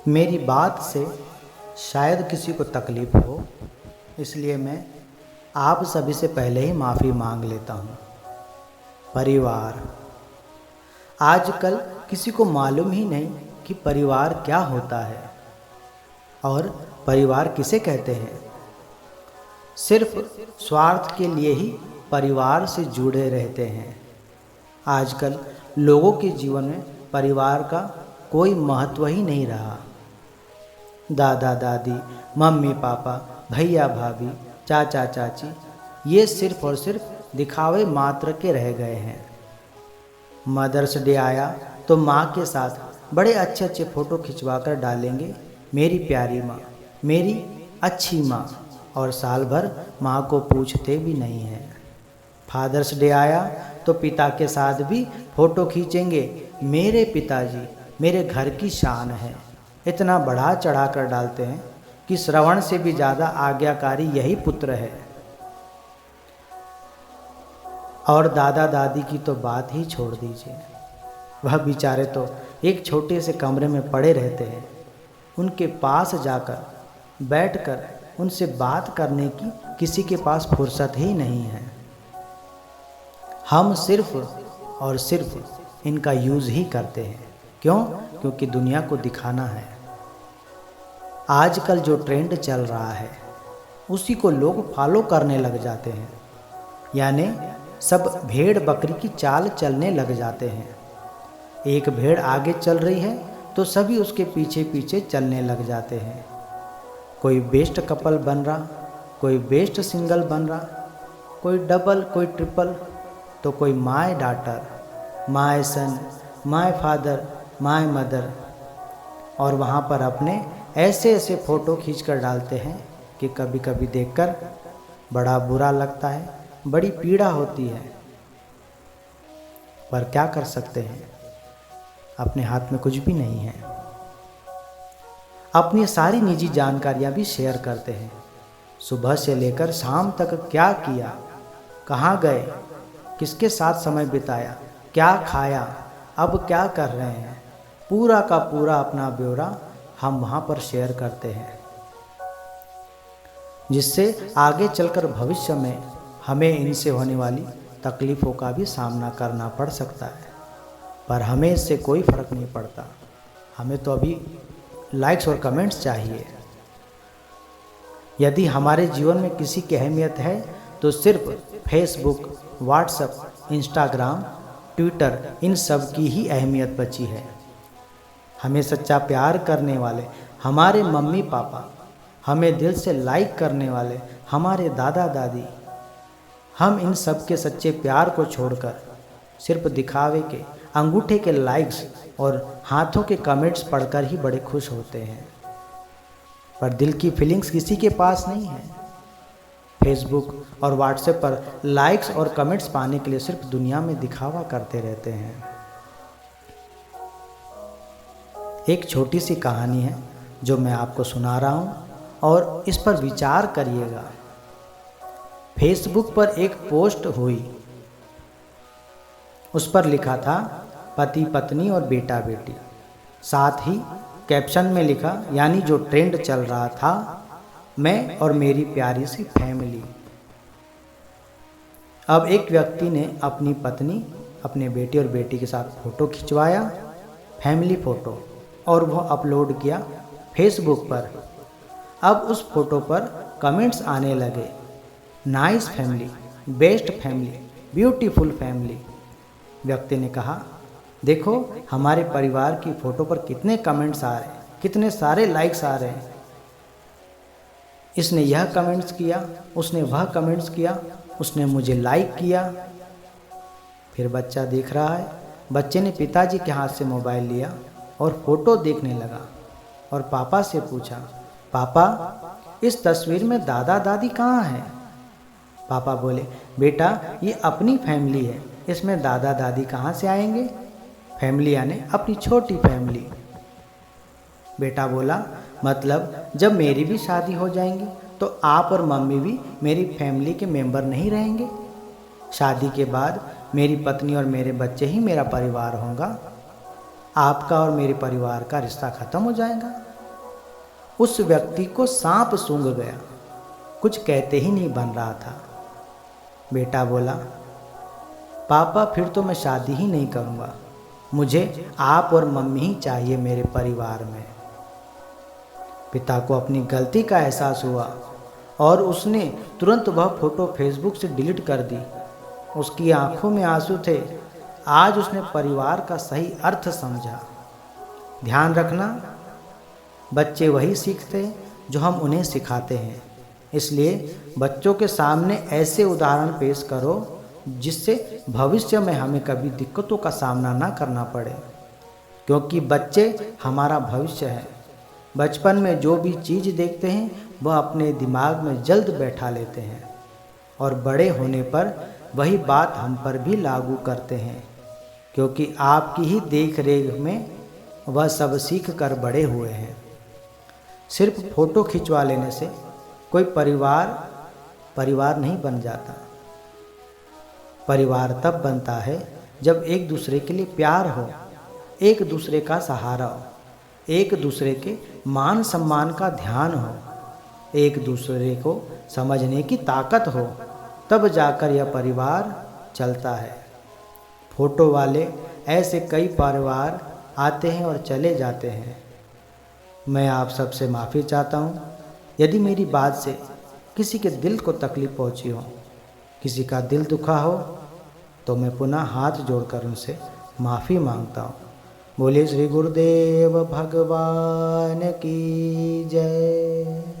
मेरी बात से शायद किसी को तकलीफ़ हो, इसलिए मैं आप सभी से पहले ही माफ़ी मांग लेता हूँ। परिवार। आजकल किसी को मालूम ही नहीं कि परिवार क्या होता है और परिवार किसे कहते हैं। सिर्फ स्वार्थ के लिए ही परिवार से जुड़े रहते हैं। आजकल लोगों के जीवन में परिवार का कोई महत्व ही नहीं रहा। दादा दादी, मम्मी पापा, भैया भाभी, चाचा चाची, ये सिर्फ और सिर्फ दिखावे मात्र के रह गए हैं। मदर्स डे आया तो माँ के साथ बड़े अच्छे अच्छे फ़ोटो खिंचवा कर डालेंगे, मेरी प्यारी माँ, मेरी अच्छी माँ, और साल भर माँ को पूछते भी नहीं हैं। फादर्स डे आया तो पिता के साथ भी फ़ोटो खींचेंगे, मेरे पिताजी मेरे घर की शान है। इतना बढ़ा चढ़ा कर डालते हैं कि श्रवण से भी ज़्यादा आज्ञाकारी यही पुत्र है। और दादा दादी की तो बात ही छोड़ दीजिए, वह बेचारे तो एक छोटे से कमरे में पड़े रहते हैं। उनके पास जाकर बैठकर उनसे बात करने की किसी के पास फुर्सत ही नहीं है। हम सिर्फ और सिर्फ इनका यूज़ ही करते हैं। क्यों? क्योंकि दुनिया को दिखाना है। आजकल जो ट्रेंड चल रहा है उसी को लोग फॉलो करने लग जाते हैं, यानी सब भेड़ बकरी की चाल चलने लग जाते हैं। एक भेड़ आगे चल रही है तो सभी उसके पीछे पीछे चलने लग जाते हैं। कोई बेस्ट कपल बन रहा, कोई बेस्ट सिंगल बन रहा, कोई डबल, कोई ट्रिपल, तो कोई my daughter, my son, my father, my mother, और वहाँ पर अपने ऐसे ऐसे फ़ोटो खींच कर डालते हैं कि कभी कभी देखकर बड़ा बुरा लगता है, बड़ी पीड़ा होती है। पर क्या कर सकते हैं, अपने हाथ में कुछ भी नहीं है। अपनी सारी निजी जानकारियां भी शेयर करते हैं। सुबह से लेकर शाम तक क्या किया, कहाँ गए, किसके साथ समय बिताया, क्या खाया, अब क्या कर रहे हैं, पूरा का पूरा अपना ब्यौरा हम वहाँ पर शेयर करते हैं, जिससे आगे चलकर भविष्य में हमें इनसे होने वाली तकलीफ़ों का भी सामना करना पड़ सकता है। पर हमें इससे कोई फ़र्क नहीं पड़ता। हमें तो अभी लाइक्स और कमेंट्स चाहिए। यदि हमारे जीवन में किसी की अहमियत है तो सिर्फ फेसबुक, व्हाट्सएप, इंस्टाग्राम, ट्विटर, इन सब की ही अहमियत बची है। हमें सच्चा प्यार करने वाले हमारे मम्मी पापा, हमें दिल से लाइक करने वाले हमारे दादा दादी, हम इन सब के सच्चे प्यार को छोड़कर सिर्फ दिखावे के, अंगूठे के लाइक्स और हाथों के कमेंट्स पढ़कर ही बड़े खुश होते हैं। पर दिल की फीलिंग्स किसी के पास नहीं है। फेसबुक और व्हाट्सएप पर लाइक्स और कमेंट्स पाने के लिए सिर्फ दुनिया में दिखावा करते रहते हैं। एक छोटी सी कहानी है जो मैं आपको सुना रहा हूँ और इस पर विचार करिएगा। फेसबुक पर एक पोस्ट हुई, उस पर लिखा था पति पत्नी और बेटा बेटी। साथ ही कैप्शन में लिखा, यानी जो ट्रेंड चल रहा था, मैं और मेरी प्यारी सी फैमिली। अब एक व्यक्ति ने अपनी पत्नी, अपने बेटे और बेटी के साथ फ़ोटो खिंचवाया, फैमिली फ़ोटो, और वह अपलोड किया फेसबुक पर। अब उस फोटो पर कमेंट्स आने लगे, nice family, best family, beautiful family. व्यक्ति ने कहा, देखो हमारे परिवार की फ़ोटो पर कितने कमेंट्स आ रहे हैं, कितने सारे लाइक्स आ रहे हैं। इसने यह कमेंट्स किया, उसने वह कमेंट्स किया, उसने मुझे लाइक किया। फिर बच्चा देख रहा है, बच्चे ने पिताजी के हाथ से मोबाइल लिया और फ़ोटो देखने लगा और पापा से पूछा, पापा इस तस्वीर में दादा दादी कहाँ हैं? पापा बोले, बेटा ये अपनी फैमिली है, इसमें दादा दादी कहाँ से आएंगे? फैमिली यानी अपनी छोटी फैमिली। बेटा बोला, मतलब जब मेरी भी शादी हो जाएंगी तो आप और मम्मी भी मेरी फैमिली के मेंबर नहीं रहेंगे? शादी के बाद मेरी पत्नी और मेरे बच्चे ही मेरा परिवार होगा, आपका और मेरे परिवार का रिश्ता ख़त्म हो जाएगा। उस व्यक्ति को सांप सूंघ गया। कुछ कहते ही नहीं बन रहा था। बेटा बोला, पापा फिर तो मैं शादी ही नहीं करूँगा, मुझे आप और मम्मी ही चाहिए मेरे परिवार में। पिता को अपनी गलती का एहसास हुआ और उसने तुरंत वह फोटो फेसबुक से डिलीट कर दी। उसकी आंखों में आंसू थे। आज उसने परिवार का सही अर्थ समझा। ध्यान रखना, बच्चे वही सीखते जो हम उन्हें सिखाते हैं। इसलिए बच्चों के सामने ऐसे उदाहरण पेश करो जिससे भविष्य में हमें कभी दिक्कतों का सामना ना करना पड़े, क्योंकि बच्चे हमारा भविष्य है। बचपन में जो भी चीज़ देखते हैं वह अपने दिमाग में जल्द बैठा लेते हैं और बड़े होने पर वही बात हम पर भी लागू करते हैं, क्योंकि आपकी ही देख रेख में वह सब सीख कर बड़े हुए हैं। सिर्फ फोटो खिंचवा लेने से कोई परिवार नहीं बन जाता। परिवार तब बनता है जब एक दूसरे के लिए प्यार हो, एक दूसरे का सहारा हो, एक दूसरे के मान सम्मान का ध्यान हो, एक दूसरे को समझने की ताकत हो, तब जाकर यह परिवार चलता है। फोटो वाले ऐसे कई परिवार आते हैं और चले जाते हैं। मैं आप सबसे माफ़ी चाहता हूँ यदि मेरी बात से किसी के दिल को तकलीफ़ पहुँची हो, किसी का दिल दुखा हो, तो मैं पुनः हाथ जोड़कर उनसे माफ़ी मांगता हूँ। बोले श्री गुरुदेव भगवान की जय।